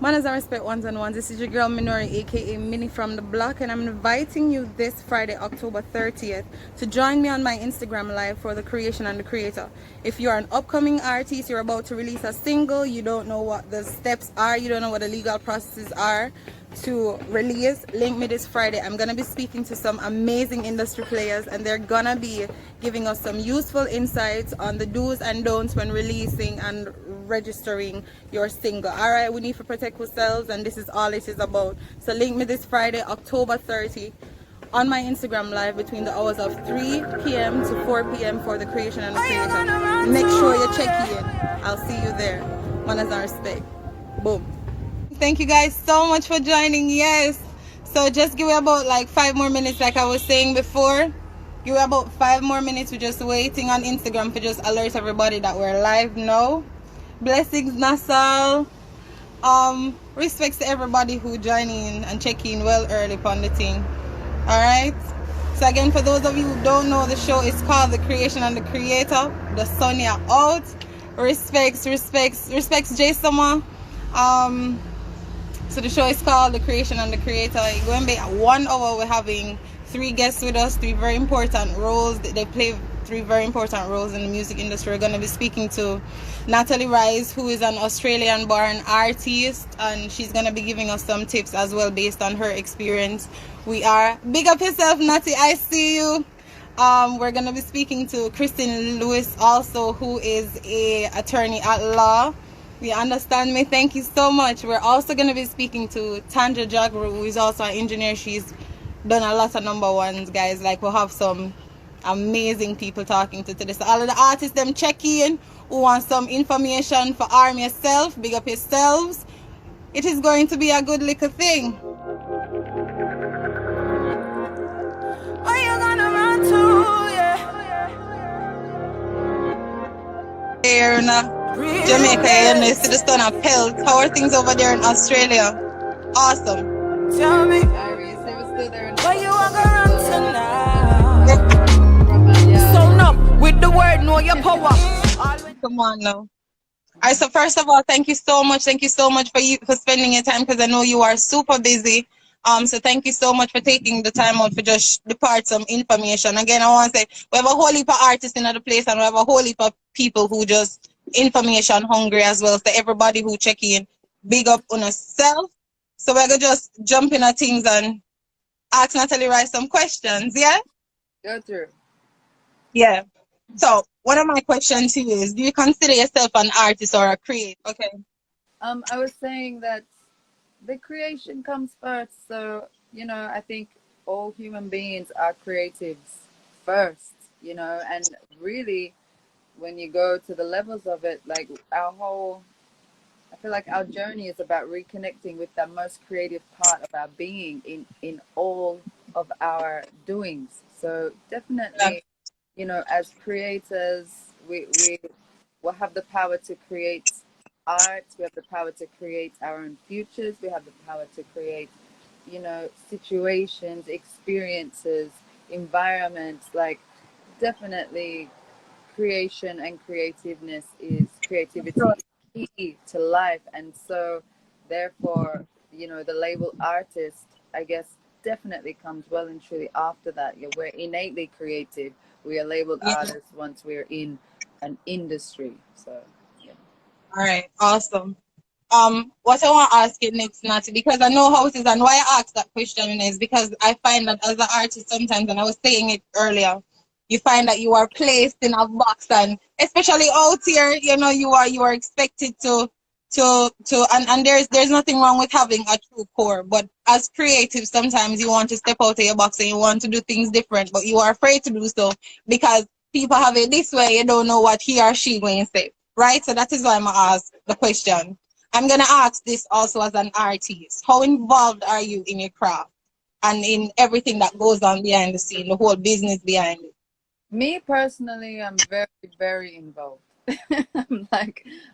Manners and respect ones and ones. This is your girl Minori, aka Minnie from the block, and I'm inviting you this Friday, October 30th, to join me on my Instagram live for the creation and the creator. If you're an upcoming artist, you're about to release a single, you don't know what the steps are, you don't know what the legal processes are to release, link me this Friday. I'm gonna be speaking to some amazing industry players, and they're gonna be giving us some useful insights on the do's and don'ts when releasing and registering your single. All right, we need to protect ourselves, and this is all it is about. So link me this Friday, October 30, on my Instagram live between the hours of 3 p.m. to 4 p.m. for the creation and the creation. Make sure you check in. I'll see you there. Manners and respect. Boom. Thank you guys so much for joining. Yes, so just give me about like 5 more minutes, like I was saying before. Give me about 5 more minutes. We're just waiting on Instagram to just alert everybody that we're live now. Blessings, Nassau. Respects to everybody who join in and check in well early upon the thing. All right, so again, for those of you who don't know, the show is called The Creation and the Creator. The Sonia out. Respects Jay Summer. So the show is called The Creation and the Creator. It's going to be 1 hour. We're having 3 guests with us, 3 very important roles. They play 3 very important roles in the music industry. We're going to be speaking to Natalie Rice, who is an Australian-born artist, and she's going to be giving us some tips as well based on her experience. We are big up yourself, Natty. I see you. We're going to be speaking to Kristen Lewis also, who is a attorney at law. You understand me? Thank you so much. We're also going to be speaking to Tanja Jagru, who is also an engineer. She's done a lot of number ones, guys. Like, we'll have some amazing people talking to today. So all of the artists, them check in, who want some information for arm yourself, big up yourselves. It is going to be a good little thing. Where you gonna run to, yeah? Here now. Jamaica, you see the sun of Pelt. How are things over there in Australia? Awesome. Tell me, where you are gonna run tonight? So no, with the word, know your power. Come on now. All right, so first of all, thank you so much. Thank you so much for spending your time, because I know you are super busy. So thank you so much for taking the time out for just depart some information. Again, I want to say we have a whole heap of artists in the place, and we have a whole heap of people who just information hungry as well. So everybody who check in, big up on yourself. So we're gonna just jump in at things and ask Natalie Rice some questions. Yeah. Go through. Yeah. So one of my questions to you is: do you consider yourself an artist or a creator? Okay. I was saying that the creation comes first. So, I think all human beings are creatives first, and really when you go to the levels of it, like I feel like our journey is about reconnecting with that most creative part of our being in all of our doings. So definitely, as creators, we will have the power to create art. We have the power to create our own futures. We have the power to create, situations, experiences, environments. Like, definitely, creation and creativity is key to life. And so, therefore, the label artist, I guess, definitely comes well and truly after that. Yeah, we're innately creative. We are labeled artists once we're in an industry. So, yeah. All right, awesome. What I want to ask you next, Natty, because I know how it is, and why I asked that question is because I find that as an artist sometimes, and I was saying it earlier, you find that you are placed in a box, and especially out here, you are expected and there's nothing wrong with having a true core, but as creatives, sometimes you want to step out of your box and you want to do things different, but you are afraid to do so because people have it this way. You don't know what he or she going to say, right? So that is why I'm gonna ask the question. I'm gonna ask this also as an artist. How involved are you in your craft and in everything that goes on behind the scene, the whole business behind it? Me personally, I'm very, very involved.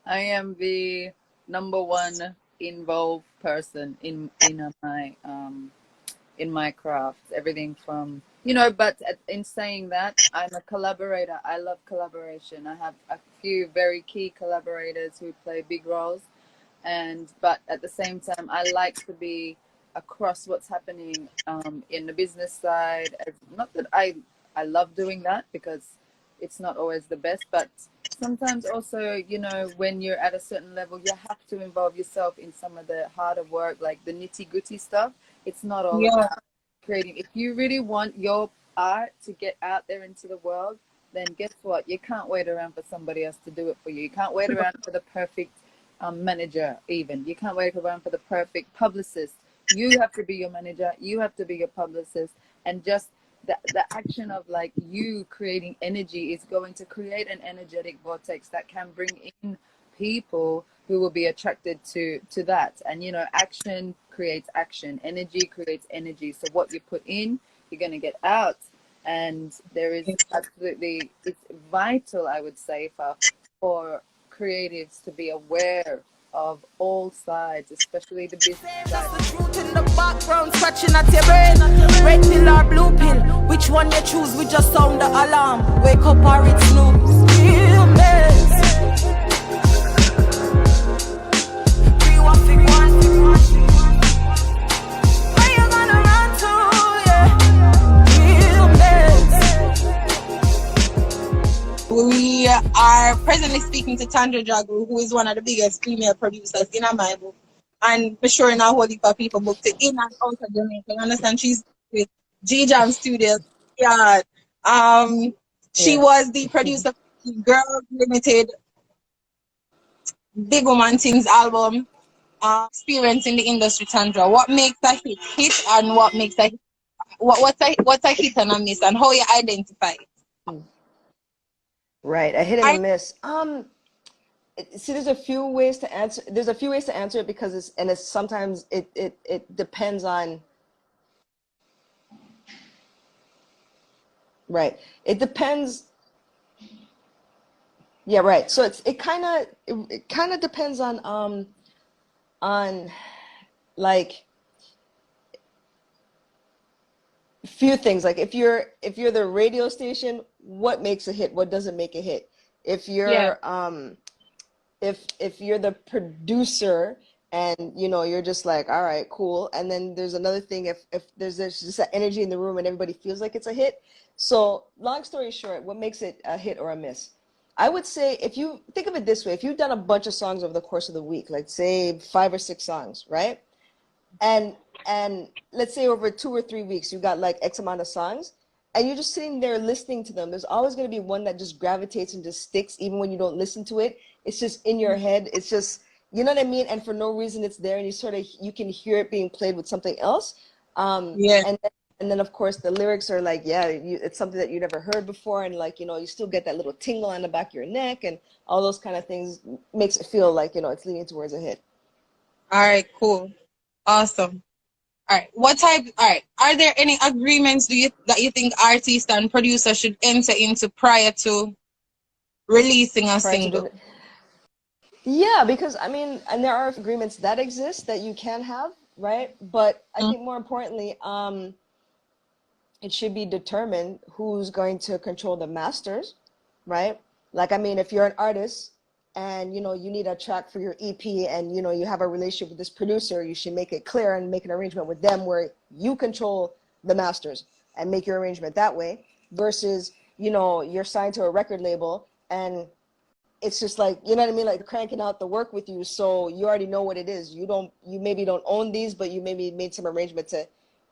I am the number one involved person in my craft. Everything from but in saying that, I'm a collaborator. I love collaboration. I have a few very key collaborators who play big roles. But at the same time, I like to be across what's happening in the business side. Not that I love doing that, because it's not always the best, but sometimes also, you know, when you're at a certain level, you have to involve yourself in some of the harder work, like the nitty gritty stuff. It's not all Yeah. about creating. If you really want your art to get out there into the world, then guess what? You can't wait around for somebody else to do it for you. You can't wait around for the perfect manager, even. You can't wait around for the perfect publicist. You have to be your manager. You have to be your publicist. And just the action of like you creating energy is going to create an energetic vortex that can bring in people who will be attracted to that. And you know, action creates action, energy creates energy. So what you put in, you're going to get out. And there is absolutely, it's vital, I would say, for creatives to be aware of all sides, especially the business side. Just the truth in the background, scratching at your brain. Red pill or blue pill, which one you choose? We just sound the alarm. Wake up or it snooze. Real mess. Where you gonna run to? Yeah. Real mess. We are presently speaking to Tandra Jagu, who is one of the biggest female producers in my book. And for sure in a whole heap of people booked to in and out of Jamaica. You understand? She's with G Jam Studios. Yeah. She was the producer for Girls Limited Big Woman Things album. Experience in the industry, Tandra. What makes a hit and what makes a what's a hit and a miss, and how you identify it? Right, a hit and a miss. See, there's a few ways to answer. There's a few ways to answer it, because it's sometimes it depends on. Right, it depends. Yeah, right. So it kind of depends on like few things. Like if you're the radio station, what makes a hit, what doesn't make a hit. If you're if you're the producer and you know you're just like, all right, cool. And then there's another thing, if there's just that energy in the room and everybody feels like it's a hit. So long story short, what makes it a hit or a miss? I would say, if you think of it this way, if you've done a bunch of songs over the course of the week, like say 5 or 6 songs, right? And let's say over 2 or 3 weeks, you got like X amount of songs, and you're just sitting there listening to them. There's always going to be one that just gravitates and just sticks, even when you don't listen to it. It's just in your head. It's just, you know what I mean? And for no reason it's there, and you can hear it being played with something else. And then of course the lyrics are like, it's something that you never heard before, and like, you know, you still get that little tingle on the back of your neck, and all those kind of things makes it feel like, you know, it's leaning towards a hit. All right, cool, awesome. All right, are there any agreements that you think artists and producers should enter into prior to releasing a single? Yeah, because I mean, and there are agreements that exist that you can have, right? But I think more importantly, it should be determined who's going to control the masters, right? Like, I mean, if you're an artist and, you know, you need a track for your EP, and, you know, you have a relationship with this producer, you should make it clear and make an arrangement with them where you control the masters and make your arrangement that way, versus, you know, you're signed to a record label and it's just like, you know what I mean? Like cranking out the work with you. So you already know what it is. You maybe don't own these, but you maybe made some arrangement to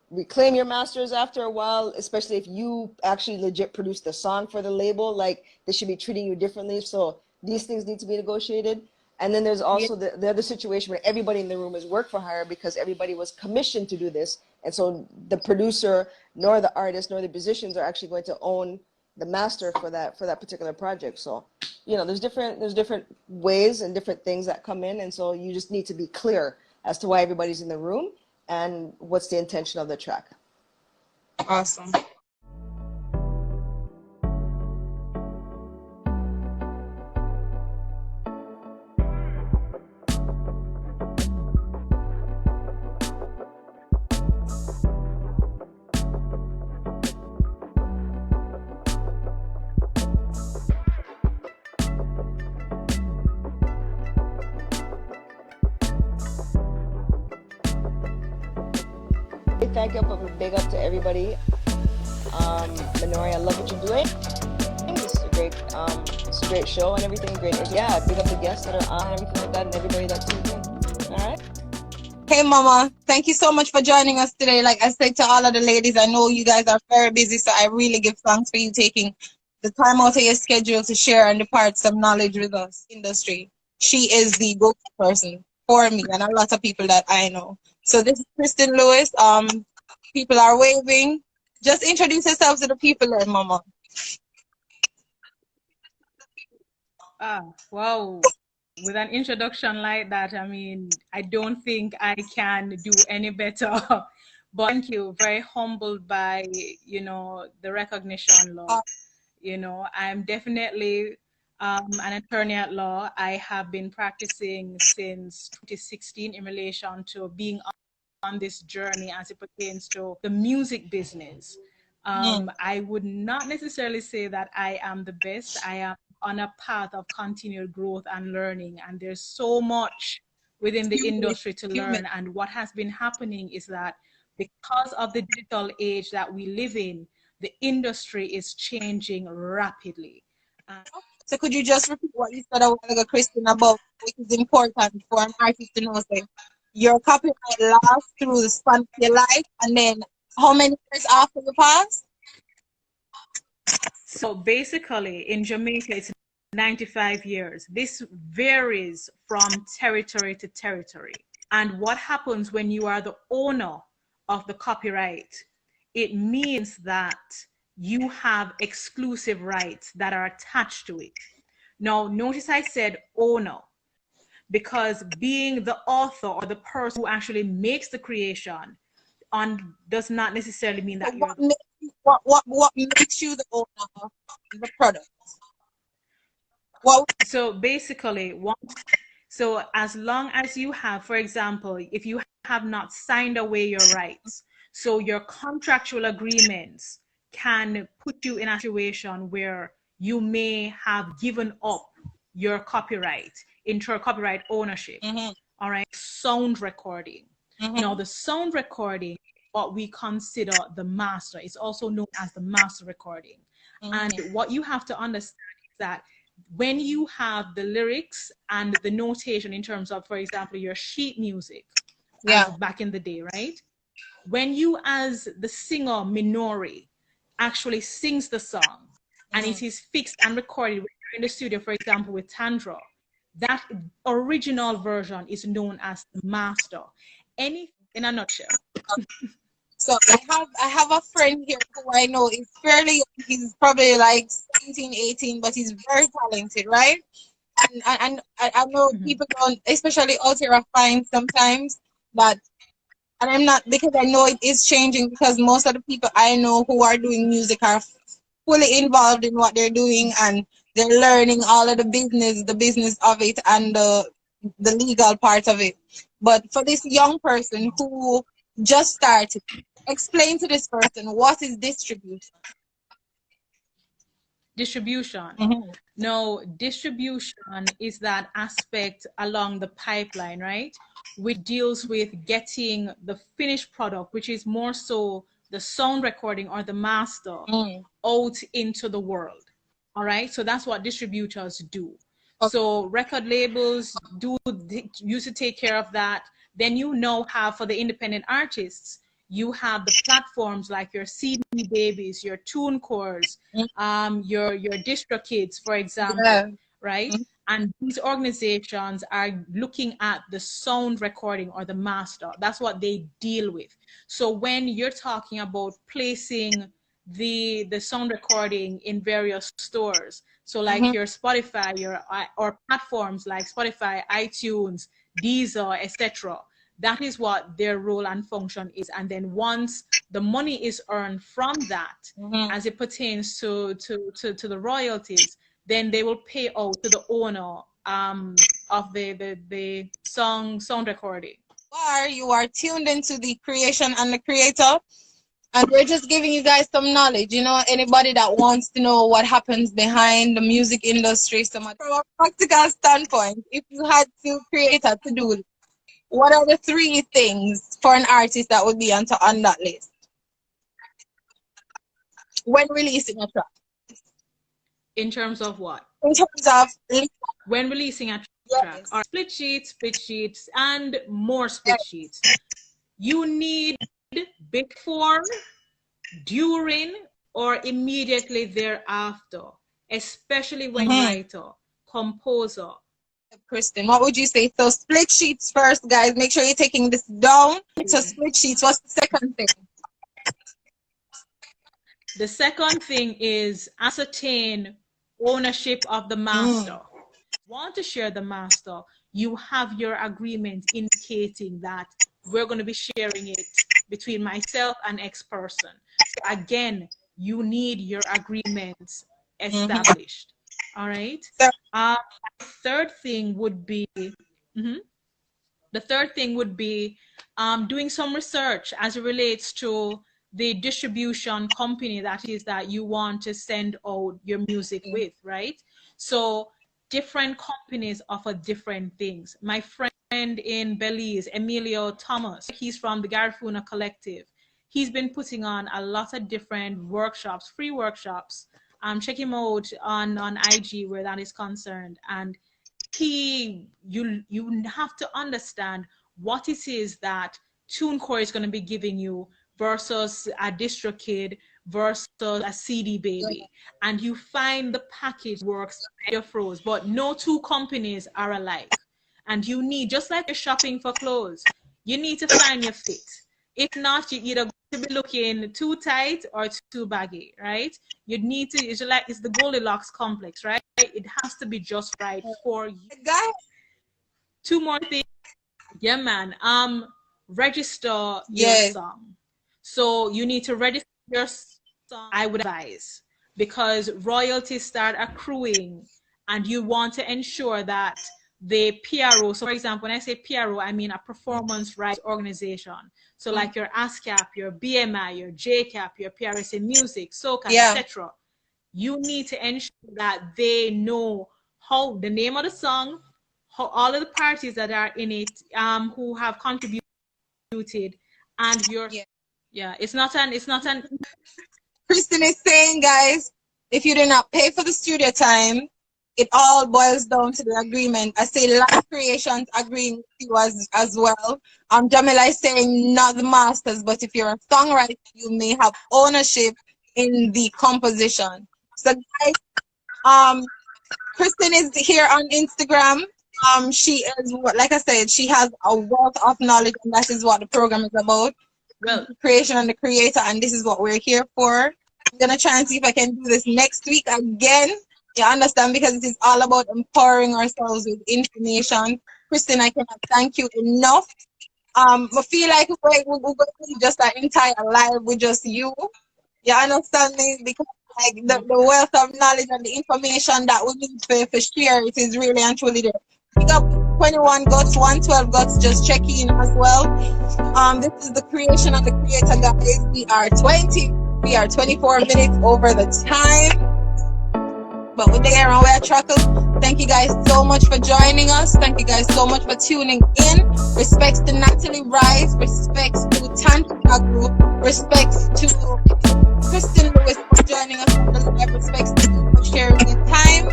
reclaim your masters after a while, especially if you actually legit produce the song for the label. Like, they should be treating you differently. So these things need to be negotiated. And then there's also the other situation where everybody in the room is work for hire, because everybody was commissioned to do this. And so the producer, nor the artist, nor the musicians are actually going to own the master for that particular project. So, you know, there's different ways and different things that come in. And so you just need to be clear as to why everybody's in the room and what's the intention of the track. Awesome. thank you, but a big up to everybody. Minori, I love what you're doing. This is it's a great show and everything. Great. Yeah, big up the guests that are on and everything like that, and everybody that tunes in. All right. Hey, Mama, thank you so much for joining us today. Like I said to all of the ladies, I know you guys are very busy, so I really give thanks for you taking the time out of your schedule to share and impart some knowledge with us. Industry. She is the go-to person for me and a lot of people that I know. So this is Kristen Lewis. People are waving. Just introduce yourself to the people there, Mama. Wow. With an introduction like that, I mean, I don't think I can do any better. But thank you. Very humbled by, you know, the recognition, Lord. You know, I'm definitely an attorney at law. I have been practicing since 2016 in relation to being on this journey as it pertains to the music business. I would not necessarily say that I am the best. I am on a path of continued growth and learning, and there's so much within the industry to learn. And what has been happening is that because of the digital age that we live in, the industry is changing rapidly. So could you just repeat what you said a while ago, Kristen, about it is important for an artist to know, say, your copyright lasts through the span of your life, and then how many years after you pass? So basically, in Jamaica, it's 95 years. This varies from territory to territory. And what happens when you are the owner of the copyright? It means that you have exclusive rights that are attached to it. Now, notice I said owner, because being the author or the person who actually makes the creation does not necessarily mean that you're what makes you the owner of the product? So basically, so as long as you have, for example, if you have not signed away your rights, so your contractual agreements can put you in a situation where you may have given up your copyright into copyright ownership. All right, sound recording. Now, the sound recording, what we consider the master, is also known as the master recording. And what you have to understand is that when you have the lyrics and the notation in terms of, for example, your sheet music, as back in the day, right? When you, as the singer Minori, actually sings the song and it is fixed and recorded when you're in the studio, for example, with Tandra, that original version is known as the master. In a nutshell. So I have a friend here who I know is fairly young. He's probably like 17, 18, but he's very talented, right? And I know people don't, especially out here, I find sometimes that, and I'm not, because I know it is changing, because most of the people I know who are doing music are fully involved in what they're doing, and they're learning all of the business of it, and the legal part of it. But for this young person who just started, explain to this person what is distribution. No, distribution is that aspect along the pipeline, right? Which deals with getting the finished product, which is more so the sound recording or the master, out into the world. All right, so that's what distributors do. So record labels used to take care of that. Then you now have, for the independent artists, you have the platforms like your CD Babies, your TuneCores, your DistroKids, for example, right? And these organizations are looking at the sound recording or the master. That's what they deal with. So when you're talking about placing the sound recording in various stores, so like your Spotify, or platforms like Spotify, iTunes, Deezer, etc., that is what their role and function is. And then once the money is earned from that, as it pertains to the royalties, then they will pay out to the owner of the sound recording. You are tuned into the creation and the creator, and we're just giving you guys some knowledge. You know, anybody that wants to know what happens behind the music industry, from a practical standpoint, if you had to create a to-do, What are the 3 things for an artist that would be on that list when releasing a track? In terms of what? In terms of when releasing a track, yes. or split sheets, and more split sheets. You need before, during, or immediately thereafter, especially when writer, composer. Kristen, what would you say? So split sheets first, guys. Make sure you're taking this down. So split sheets. What's the second thing? The second thing is ascertain ownership of the master. Want to share the master, you have your agreement indicating that we're going to be sharing it between myself and X person. So again, you need your agreements established. All right. Third thing would be doing some research as it relates to the distribution company that you want to send out your music with, right? So different companies offer different things. My friend in Belize, Emilio Thomas, he's from the Garifuna Collective. He's been putting on a lot of different workshops, free workshops. Check him out on IG where that is concerned. And you have to understand what it is that TuneCore is going to be giving you versus a DistroKid versus a CD Baby, and you find the package works your froze, but no 2 companies are alike. And you need, just like you're shopping for clothes, you need to find your fit. If not, you either going to be looking too tight or too baggy, right? You need to, it's the Goldilocks complex, right? It has to be just right for you. 2 more things. Yeah, man. Register your song. So you need to register your song, I would advise, because royalties start accruing and you want to ensure that the PRO, so for example, when I say PRO, I mean a performance rights organization. So like your ASCAP, your BMI, your JCAP, your PRSA Music, SOCA, etc. You need to ensure that they know how the name of the song, how all of the parties that are in it, who have contributed, and your it's not an Kristen is saying, guys, if you do not pay for the studio time, it all boils down to the agreement. I say Live Creations agreeing with you as well. Jamila is saying not the masters, but if you're a songwriter, you may have ownership in the composition. So guys, Kristen is here on Instagram. She is, like I said, she has a wealth of knowledge, and that is what the program is about. Well, creation and the creator, and this is what we're here for. I'm gonna try and see if I can do this next week again. You understand? Because it is all about empowering ourselves with information. Kristen, I cannot thank you enough. I feel like we're going to do just an entire live with just you. You understand me? Because like the wealth of knowledge and the information that we need for share, it is really and truly there. Pick up 21 Guts, 112 Guts, just check in as well. This is the creation of the creator, guys. We are 24 minutes over the time. But we're there and we're truckle. Thank you guys so much for joining us. Thank you guys so much for tuning in. Respects to Natalie Rice. Respects to Tantra Group. Respects to Kristen Lewis for joining us on the live. Respects to you for sharing your time.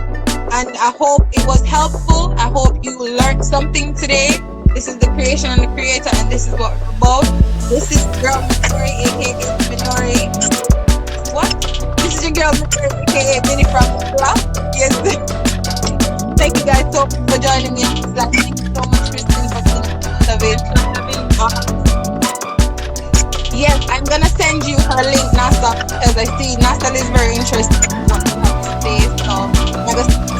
And I hope it was helpful. I hope you learned something today. This is the creation and the creator, and this is what we're about. This is girl Minori, aka Minori. What? This is your girl Minori, aka Minnie from the block. Yes. Thank you guys so much for joining me. Thank you so much, Kristen, for being part of it. Yes, I'm gonna send you her link, Nasa, because I see Nasa is very interested in what you have to say. So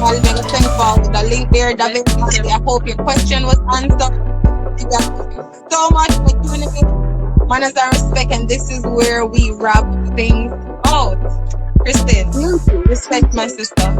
I'm gonna send forward the link there, David. I hope your question was answered. You guys so much for tuning in. Manners and respect, and this is where we wrap things out. Kristen, respect my sister.